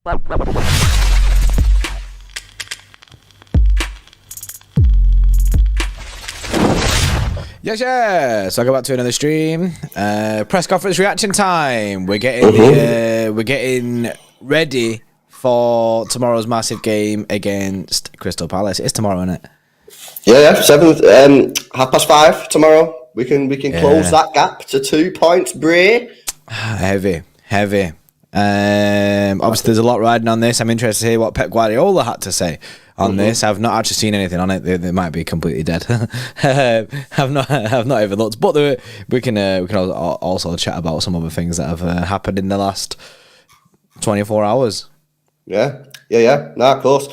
Yes. Welcome back to another stream. Press conference reaction time. We're getting ready for tomorrow's massive game against Crystal Palace. It's tomorrow, isn't it? Yeah, 5:30 tomorrow. We can close that gap to 2 points, Bray. Heavy. Obviously, there's a lot riding on this. I'm interested to hear what Pep Guardiola had to say on this. I've not actually seen anything on it. They might be completely dead. I've not even looked. But we can also chat about some other things that have happened in the last 24 hours. Yeah. No, of course.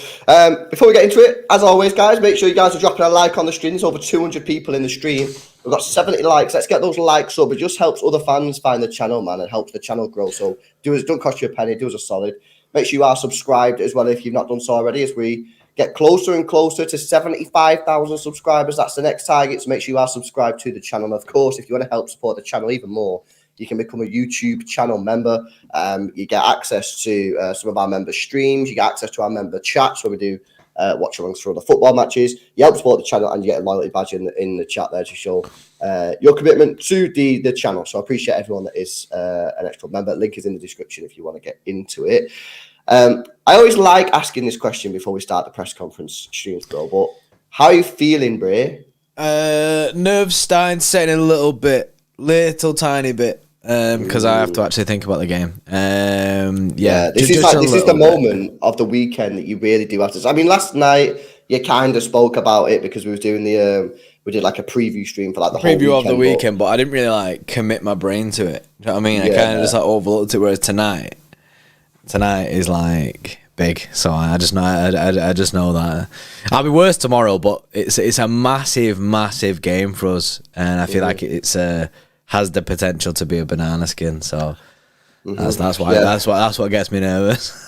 Before we get into it, as always, guys, make sure you guys are dropping a like on the stream. There's over 200 people in the stream. We've got 70 likes. Let's get those likes up. It just helps other fans find the channel, man, and helps the channel grow. So don't cost you a penny. Do us a solid. Make sure you are subscribed as well if you've not done so already, as we get closer and closer to 75,000 subscribers. That's the next target. So make sure you are subscribed to the channel. And of course, if you want to help support the channel even more, you can become a YouTube channel member. You get access to some of our member streams. You get access to our member chats where we do watch-alongs for all the football matches. You help support the channel and you get a loyalty badge in the chat there to show your commitment to the channel. So I appreciate everyone that is an extra member. Link is in the description if you want to get into it. I always like asking this question before we start the press conference streams, though. But how are you feeling, Bray? Nerves starting setting a little tiny bit. Because I have to actually think about the game. This is the moment of the weekend that you really do have to. I mean, last night you kind of spoke about it because we was doing we did like a preview stream for like the preview whole of the weekend, but I didn't really like commit my brain to it. Do you know what I mean? I kind of just like overlooked it. Whereas tonight is like big, so I just know that I'll be worse tomorrow, but it's a massive game for us, and I feel like it's has the potential to be a banana skin, so that's what gets me nervous.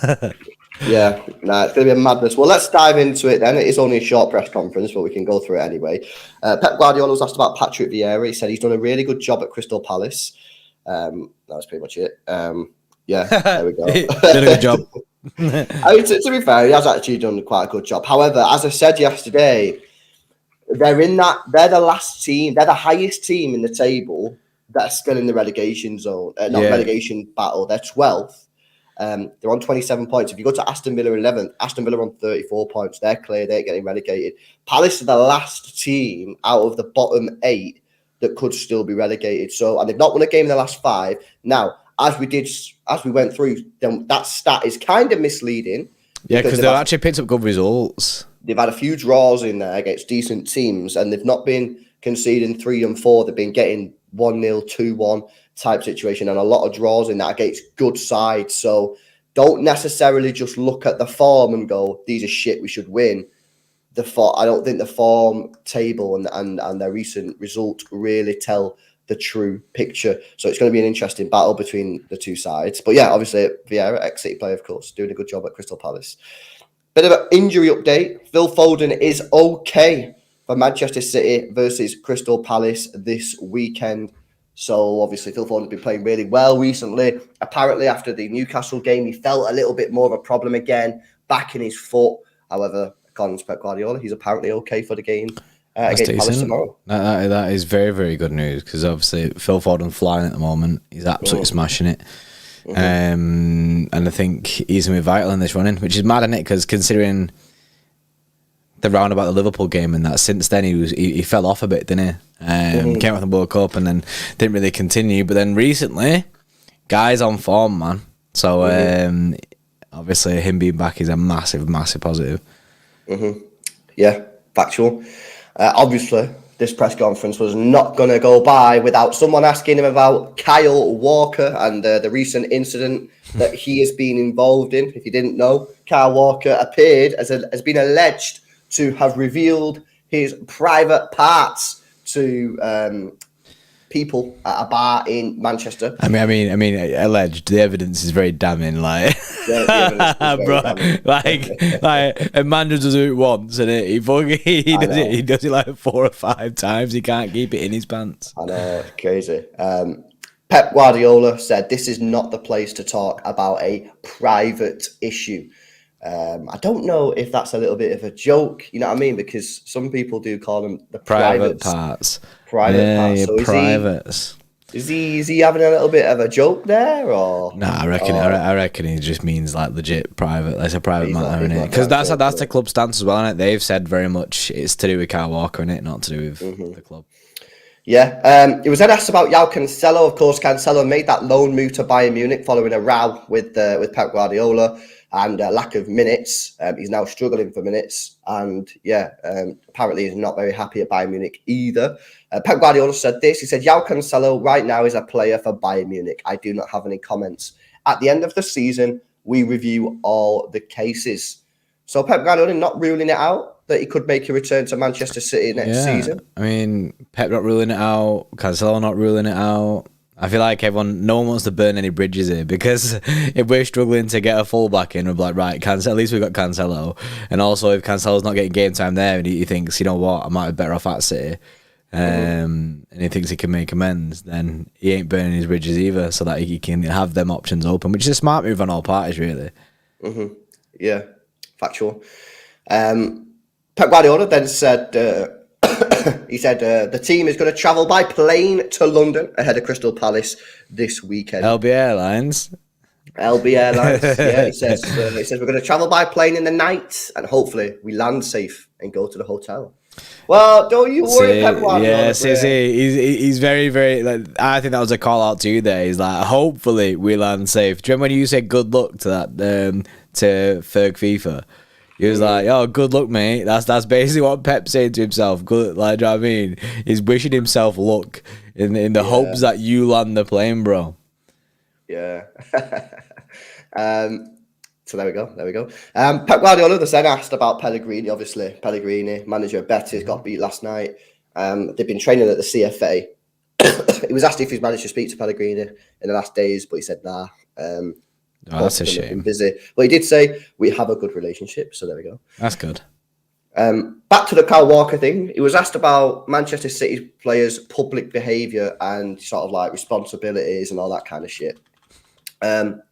It's gonna be a madness. Well, let's dive into it then. It is only a short press conference, but we can go through it anyway. Pep Guardiola was asked about Patrick Vieira. He said he's done a really good job at Crystal Palace. That was pretty much it. There we go. Did a good job. I mean, to be fair, he has actually done quite a good job. However, as I said yesterday, they're the last team, they're the highest team in the table that's still in the relegation zone, relegation battle. They're 12th. They're on 27 points. If you go to Aston Villa 11th, Aston Villa on 34 points. They're clear. They're getting relegated. Palace are the last team out of the bottom 8 that could still be relegated. And they've not won a game in the last 5. Now, as we went through, that stat is kind of misleading. Yeah, because they've actually picked up good results. They've had a few draws in there against decent teams, and they've not been conceding 3 and 4. They've been getting 1-0, 2-1 type situation, and a lot of draws in that against good sides. So don't necessarily just look at the form and go, these are shit, we should win. I don't think the form table and their recent results really tell the true picture. So it's going to be an interesting battle between the two sides. But yeah, obviously Vieira, ex-City player, of course, doing a good job at Crystal Palace. Bit of an injury update. Phil Foden is okay for Manchester City versus Crystal Palace this weekend. So obviously Phil Foden's been playing really well recently. Apparently after the Newcastle game, he felt a little bit more of a problem again, back in his foot. However, according to Pep Guardiola, he's apparently okay for the game against Palace tomorrow. That is very, very good news, because obviously Phil Foden's flying at the moment. He's absolutely smashing it. And I think he's going to be vital in this running, which is mad, isn't it? Because considering the round about the Liverpool game and that, since then he fell off a bit, didn't he? Came with the World Cup and then didn't really continue. But then recently, guy's on form, man. So obviously him being back is a massive, massive positive. Yeah, factual. Obviously, this press conference was not going to go by without someone asking him about Kyle Walker and the recent incident that he has been involved in. If you didn't know, Kyle Walker has been alleged to have revealed his private parts to people at a bar in Manchester. I mean, alleged. The evidence is very damning. Like, bro, damning. like a man just does it once, and he does it like 4 or 5 times. He can't keep it in his pants. I know, it's crazy. Pep Guardiola said this is not the place to talk about a private issue. I don't know if that's a little bit of a joke, you know what I mean? Because some people do call them the Private parts. Private parts. Yeah, So privates. is he having a little bit of a joke there, or? Nah, I reckon he just means like legit private. Like, it's a private matter, innit? Because that's the club stance as well, innit? They've said very much it's to do with Kyle Walker, innit? Not to do with the club. Yeah, it was then asked about João Cancelo. Of course, Cancelo made that loan move to Bayern Munich following a row with Pep Guardiola and lack of minutes. He's now struggling for minutes, and apparently he's not very happy at Bayern Munich either. Pep Guardiola said this. He said, João Cancelo right now is a player for Bayern Munich. I do not have any comments. At the end of the season, we review all the cases. So Pep Guardiola not ruling it out that he could make a return to Manchester City next season. I mean, Pep not ruling it out, Cancelo not ruling it out. I feel like no one wants to burn any bridges here, because if we're struggling to get a fullback in, we're like, right, at least we've got Cancelo. And also, if Cancelo's not getting game time there and he thinks, you know what, I might be better off at City, and he thinks he can make amends, then he ain't burning his bridges either, so that he can have them options open, which is a smart move on all parties, really. Yeah, factual. Pep Guardiola then said, he said the team is going to travel by plane to London ahead of Crystal Palace this weekend. LB Airlines. Yeah, he says we're going to travel by plane in the night, and hopefully we land safe and go to the hotel. Well, don't you worry, Pep Guardiola. Yeah, he's very, very. Like, I think that was a call out to you there. He's like, hopefully we land safe. Do you remember when you said good luck to that to Ferg FIFA? He was like, "Oh, good luck, mate." That's basically what Pep's saying to himself. Good, like, do you know what I mean? He's wishing himself luck in the hopes that you land the plane, bro. Yeah. So there we go. Pep Guardiola was then asked about Pellegrini. Obviously, Pellegrini, manager of Betis, got beat last night. They've been training at the CFA. He was asked if he's managed to speak to Pellegrini in the last days, but he said nah. That's a shame. Busy. But he did say we have a good relationship, so there we go. That's good. Back to the Kyle Walker thing. He was asked about Manchester City players' public behaviour and sort of like responsibilities and all that kind of shit.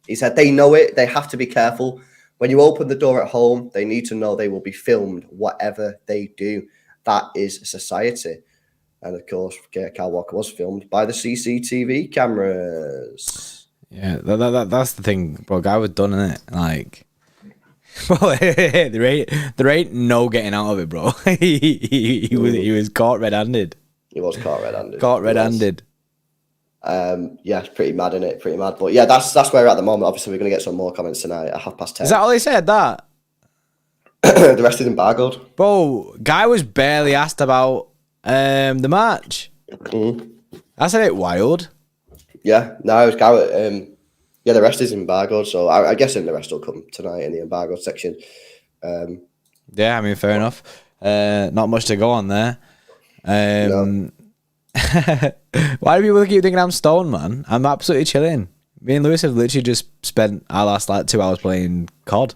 He said they know it. They have to be careful. When you open the door at home, they need to know they will be filmed, whatever they do. That is society. And of course, Kyle Walker was filmed by the CCTV cameras. Yeah, that's the thing, bro. Guy was done, innit? Like, bro, there ain't no getting out of it, bro. he was caught red-handed. He was caught red-handed. Yeah, it's pretty mad, isn't it? Pretty mad. But yeah, that's where we're at the moment. Obviously, we're going to get some more comments tonight at 10:30. Is that all they said, that? The rest is embargoed. Bro, Guy was barely asked about the match. That's a bit wild. Yeah, no, it was Garrett. Yeah, the rest is embargoed, so I guess the rest will come tonight in the embargoed section. Yeah, I mean, fair enough. Not much to go on there. No. Why do people keep thinking I'm stoned, man? I'm absolutely chilling. Me and Lewis have literally just spent our last 2 hours playing COD.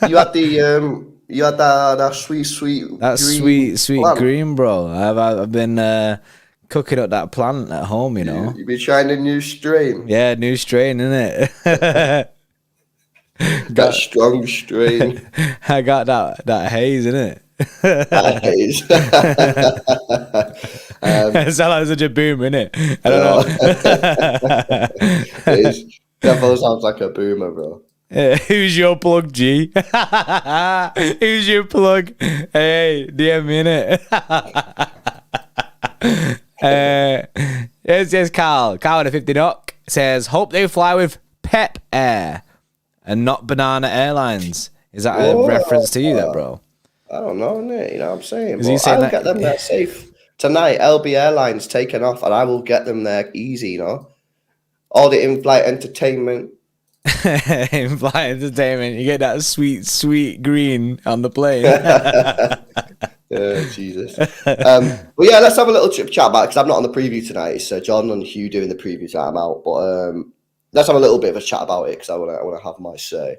You had that sweet green, bro. I've been cooking up that plant at home, you know. You've been trying a new strain. Yeah, new strain, innit? That strong strain. I got that haze, innit? That haze. It sounds like such a boom, innit? I don't know. It definitely sounds like a boomer, bro. Who's your plug, G? Who's your plug? Hey, DM me, innit? Here's Carl. Carl at a 50 knock says, hope they fly with Pep Air and not Banana Airlines. Is that a reference to you, that, bro? I don't know, innit? You know what I'm saying? Is he saying I'll get them there safe. Tonight, LB Airlines taking off, and I will get them there easy, you know? All the in-flight entertainment. In-flight entertainment. You get that sweet green on the plane. Jesus. But yeah, let's have a little chat about it, because I'm not on the preview tonight. It's John and Hugh doing the preview, so I'm out. But let's have a little bit of a chat about it, because I want to have my say.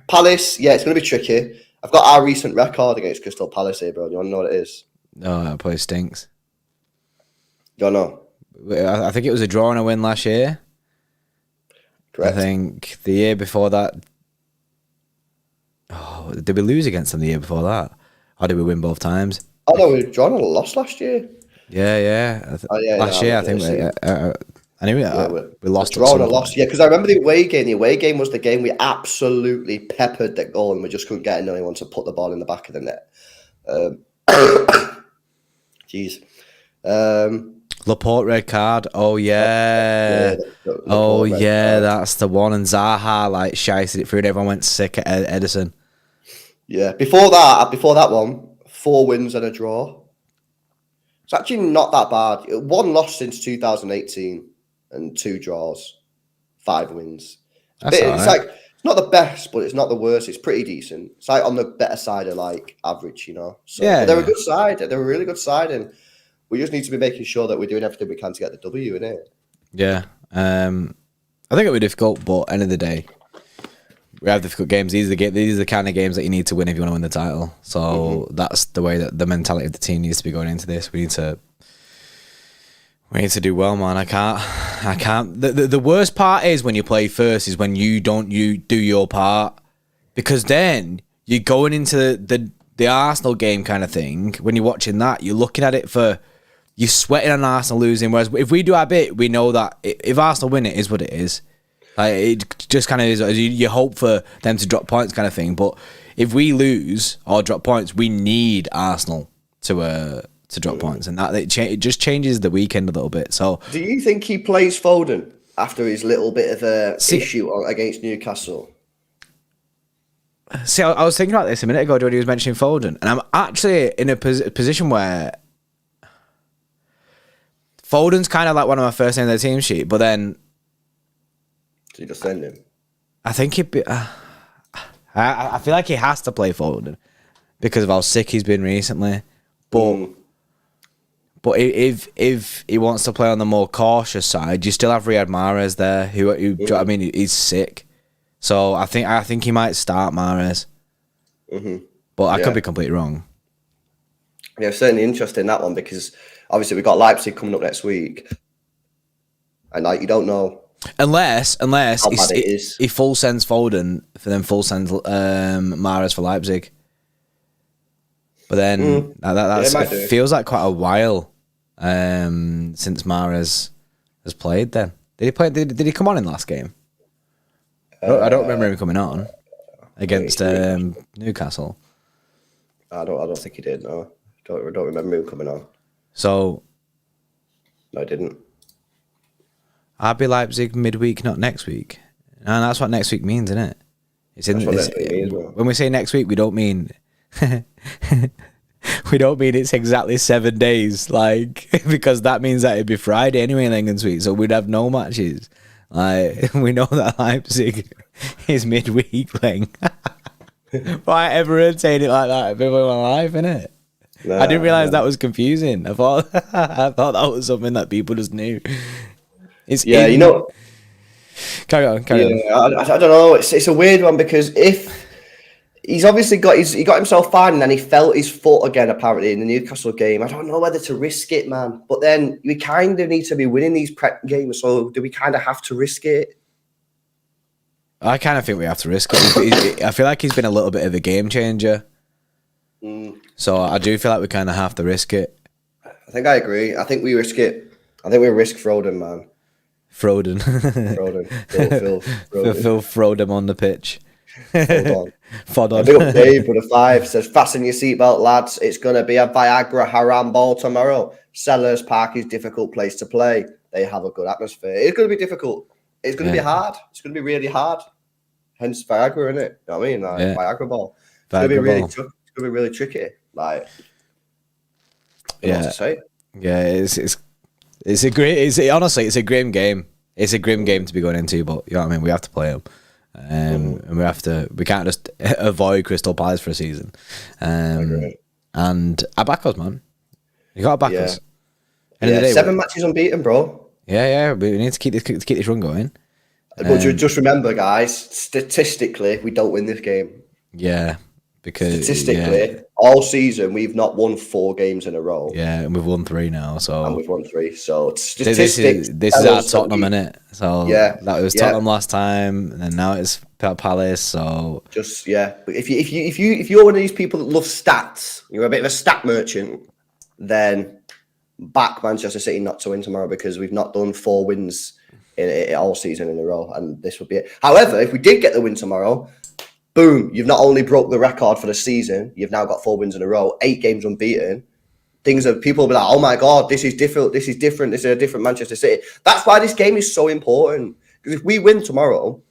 Palace, yeah, it's going to be tricky. I've got our recent record against Crystal Palace here, bro. You want to know what it is? No, that place stinks. You don't know? I think it was a draw and a win last year. Correct. I think the year before that. Oh, did we lose against them the year before that? Or did we win both times? Oh no, we drawn and lost last year. Yeah. Last year, I think we lost. Drawn and lost. Yeah, because I remember the away game. The away game was the game we absolutely peppered that goal, and we just couldn't get anyone to put the ball in the back of the net. Jeez. Laporte red card. Oh yeah. That's the one. And Zaha like shited it through and everyone went sick at Edison. Yeah. Before that one, 4 wins and a draw. It's actually not that bad. 1 loss since 2018 and 2 draws, 5 wins. It's like it's not the best, but it's not the worst. It's pretty decent. It's like on the better side of like average, you know. So they're a good side. They're a really good side, and we just need to be making sure that we're doing everything we can to get the W in it. Yeah. I think it'll be difficult, but end of the day, we have difficult games. These are the kind of games that you need to win if you want to win the title. So that's the way that the mentality of the team needs to be going into this. We need to do well, man. I can't. The worst part is when you play first is when you do your part, because then you're going into the Arsenal game kind of thing. When you're watching that, you're looking at it you're sweating on Arsenal losing. Whereas if we do our bit, we know that if Arsenal win, it is what it is. Like, it just kind of is. You hope for them to drop points kind of thing. But if we lose or drop points, we need Arsenal to drop points. And that it just changes the weekend a little bit. So, do you think he plays Foden after his little bit of a issue against Newcastle? See, I was thinking about this a minute ago when he was mentioning Foden. And I'm actually in a position where Foden's kind of like one of my first names on the team sheet. But then... So you just send him? I think he'd be... I feel like he has to play Foden because of how sick he's been recently. But if he wants to play on the more cautious side, you still have Riyad Mahrez there, who do you know what I mean, he's sick. So I think he might start Mahrez. But I could be completely wrong. Yeah, certainly interested in that one because obviously we've got Leipzig coming up next week. And like you don't know. Unless he full sends Foden, then full sends Mahrez for Leipzig. But then it feels like quite a while since Mahrez has played. Then did he play? Did he come on in the last game? I don't remember him coming on against Newcastle. I don't think he did. No, don't remember him coming on. So no, I didn't. RB Leipzig midweek, not next week. And that's what next week means, isn't it? When we say next week, we don't mean it's exactly 7 days, like, because that means that it'd be Friday anyway in England's week, so we'd have no matches. Like, we know that Leipzig is midweek thing. Why ever entertain it like that before in my life, innit? Nah, I didn't realise that was confusing. I thought that was something that people just knew. You know. Carry on. I don't know. It's a weird one because if he's obviously he got himself fine and then he felt his foot again apparently in the Newcastle game. I don't know whether to risk it, man. But then we kind of need to be winning these prep games. So do we kind of have to risk it? I kind of think we have to risk it. I feel like he's been a little bit of a game changer. So I do feel like we kind of have to risk it. I think I agree. I think we risk it. I think we risk Foden, man. Foden. Phil Foden on the pitch. Hold on. Big up Dave with a 5 says, fasten your seatbelt, lads. It's going to be a Viagra haram ball tomorrow. Sellers Park is a difficult place to play. They have a good atmosphere. It's going to be difficult. It's going to be hard. It's going to be really hard. Hence Viagra, isn't it? You know what I mean? Like, Viagra ball. It's going to be really tricky. Like, I don't know what to say. Yeah, honestly, it's a grim game. It's a grim game to be going into, but you know what I mean. We have to play them, and we can't just avoid Crystal Palace for a season. And our back us, man. You got to back us. 7 matches unbeaten, bro. Yeah. We need to keep this run going. But just remember, guys. Statistically, we don't win this game. Yeah, because all season we've not won 4 games in a row. Yeah, and we've won 3 now. So and we've won 3. So this is our Tottenham, innit? So yeah, that was Tottenham last time, and then now it's Palace. So just if you're one of these people that love stats, you're a bit of a stat merchant, then back Manchester City not to win tomorrow, because we've not done 4 wins in all season in a row, and this would be it. However, if we did get the win tomorrow, boom, you've not only broke the record for the season, you've now got 4 wins in a row, 8 games unbeaten. People will be like, oh my God, this is different. This is different. This is a different Manchester City. That's why this game is so important. Because if we win tomorrow,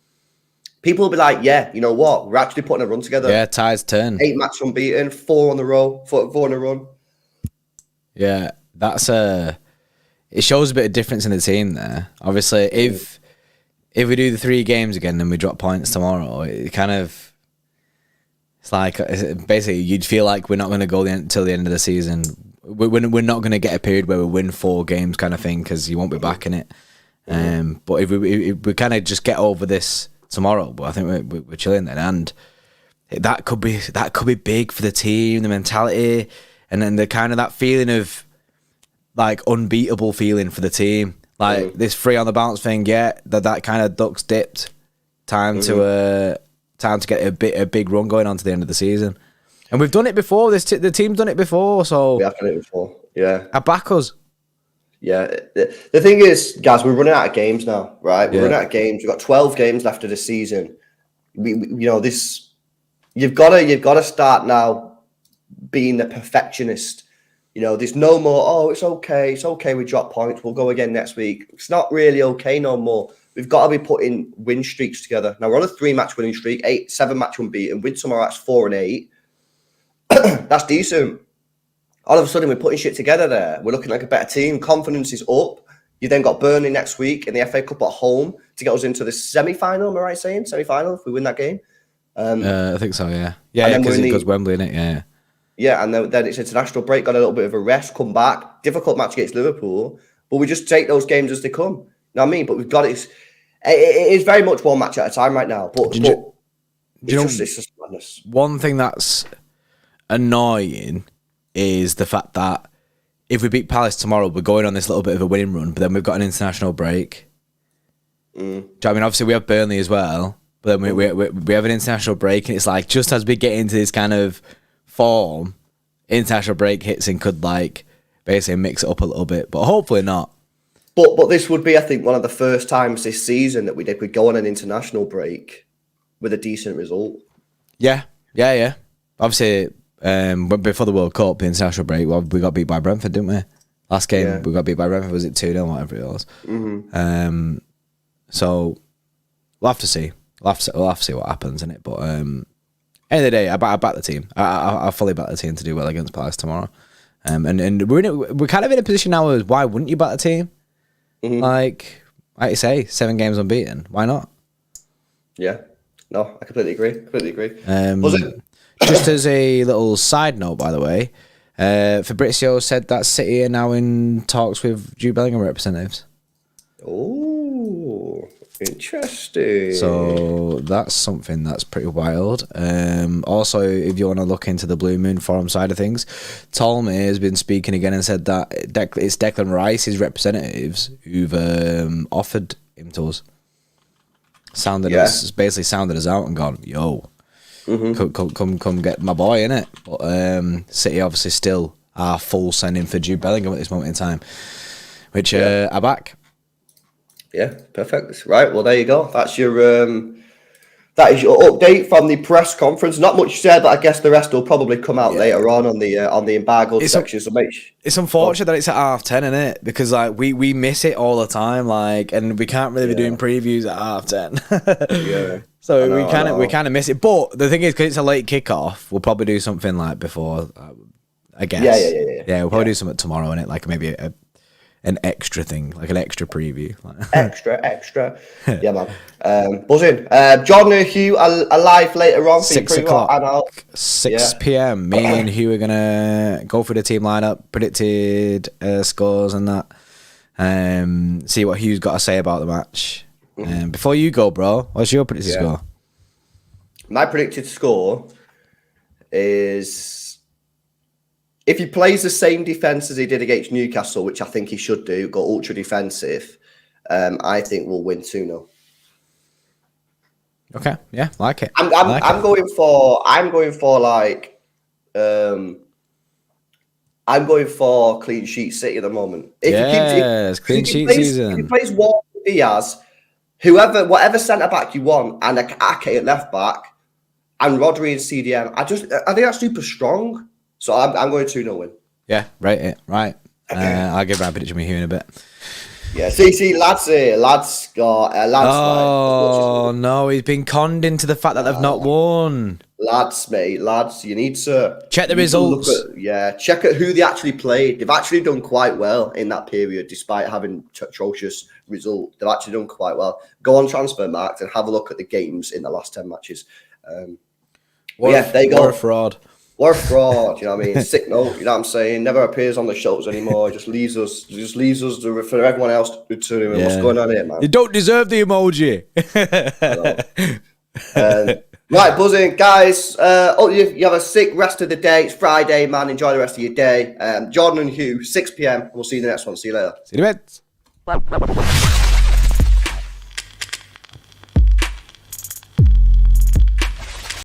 people will be like, yeah, you know what? We're actually putting a run together. Yeah, tides turn. 8 matches unbeaten, 4 on the row, 4 in a run. Yeah, it shows a bit of difference in the team there. Obviously, if we do the 3 games again and we drop points tomorrow, it's like basically you'd feel like we're not going to go till the end of the season. We're not going to get a period where we win 4 games kind of thing, because you won't be back in it. But if we kind of just get over this tomorrow, but I think we're chilling then, and that could be big for the team, the mentality, and then the kind of that feeling of like unbeatable feeling for the team, like this 3 on the bounce thing. Yeah, that kind of ducks dipped. Time to get a big run going on to the end of the season. And we've done it before. The team's done it before, so we have done it before. Yeah, I back us. Yeah, the thing is, guys, we're running out of games now, right? We're running out of games. We've got 12 games left of the season. This you've got to start now being the perfectionist. There's no more. Oh, it's okay. We drop points. We'll go again next week. It's not really okay no more. We've got to be putting win streaks together. Now we're on a 3-match winning streak, 7-match unbeaten. Win tomorrow, that's 4 and 8. That's decent. All of a sudden, we're putting shit together there. We're looking like a better team. Confidence is up. You then got Burnley next week in the FA Cup at home to get us into the semi-final. Am I right saying semi-final if we win that game? I think so. Yeah, because it goes Wembley, innit? Yeah. Yeah, and then it's international break. Got a little bit of a rest. Come back. Difficult match against Liverpool, but we just take those games as they come. You know what I mean? But we've got it. It is very much 1 match at a time right now. But it's just madness. One thing that's annoying is the fact that if we beat Palace tomorrow, we're going on this little bit of a winning run, but then we've got an international break. Do you know what I mean? Obviously, we have Burnley as well, but then we have an international break, and it's like just as we get into this kind of form, international break hits and could like basically mix it up a little bit, but hopefully not. But this would be, I think, one of the first times this season that we'd go on an international break with a decent result. Yeah. Obviously, before the World Cup, the international break, we got beat by Brentford, didn't we? Last game, we got beat by Brentford. Was it 2-0, whatever it was? So we'll have to see. We'll have to see what happens in it. But end of the day, I back the team. I fully back the team to do well against Palace tomorrow. And we're kind of in a position now as why wouldn't you back the team? Like you say, 7 games unbeaten. Why not? Yeah. No, I completely agree. Just as a little side note, by the way, Fabrizio said that City are now in talks with Jude Bellingham representatives. Oh, interesting. So that's something that's pretty wild. Also, if you want to look into the Blue Moon Forum side of things, Tolme has been speaking again and said that it's Declan Rice's representatives who've offered him to us. Basically sounded us out and gone, yo, come get my boy, innit? But City obviously still are full sending for Jude Bellingham at this moment in time, which are back. Yeah, perfect. Right, well, there you go. That is your update from the press conference. Not much said, but I guess the rest will probably come out later on the embargoed section. So it's unfortunate that it's at 10:30, isn't it? Because like we miss it all the time, like, and we can't really be doing previews at 10:30. Yeah. So we kind of miss it. But the thing is, because it's a late kickoff, we'll probably do something like before. I guess. Yeah. We'll probably do something tomorrow, innit? Like maybe an extra thing, like an extra preview. extra. Yeah, man. Buzzing. Jordan and Hugh are live later on. 6 o'clock. 6 p.m. Me and Hugh are going to go through the team lineup, predicted scores and that. See what Hugh's got to say about the match. Before you go, bro, what's your predicted score? My predicted score is if he plays the same defence as he did against Newcastle, which I think he should do, go ultra defensive, I think we'll win 2-0. Okay, yeah, like it. I'm going for clean sheet City at the moment. Yes, clean sheet season. If he plays Walker, Diaz, whatever centre back you want, and Ake at left back, and Rodri and CDM, I think that's super strong. So I'm going 2-0 win. Yeah, right. I'll give my prediction here in a bit. Yeah, see, lads got Oh no, he's been conned into the fact that they've not won. Lads, you need to check the results. Check at who they actually played. They've actually done quite well in that period, despite having atrocious result. They've actually done quite well. Go on Transfermarkt and have a look at the games in the last 10 matches. There you go. What a fraud. What a fraud, you know what I mean? Sick note, you know what I'm saying? Never appears on the shows anymore. Just leaves us for everyone else to tune in. What's going on here, man? You don't deserve the emoji. Right, buzzing, guys. You have a sick rest of the day. It's Friday, man. Enjoy the rest of your day. Jordan and Hugh, 6 p.m. We'll see you in the next one. See you later. See you in a bit.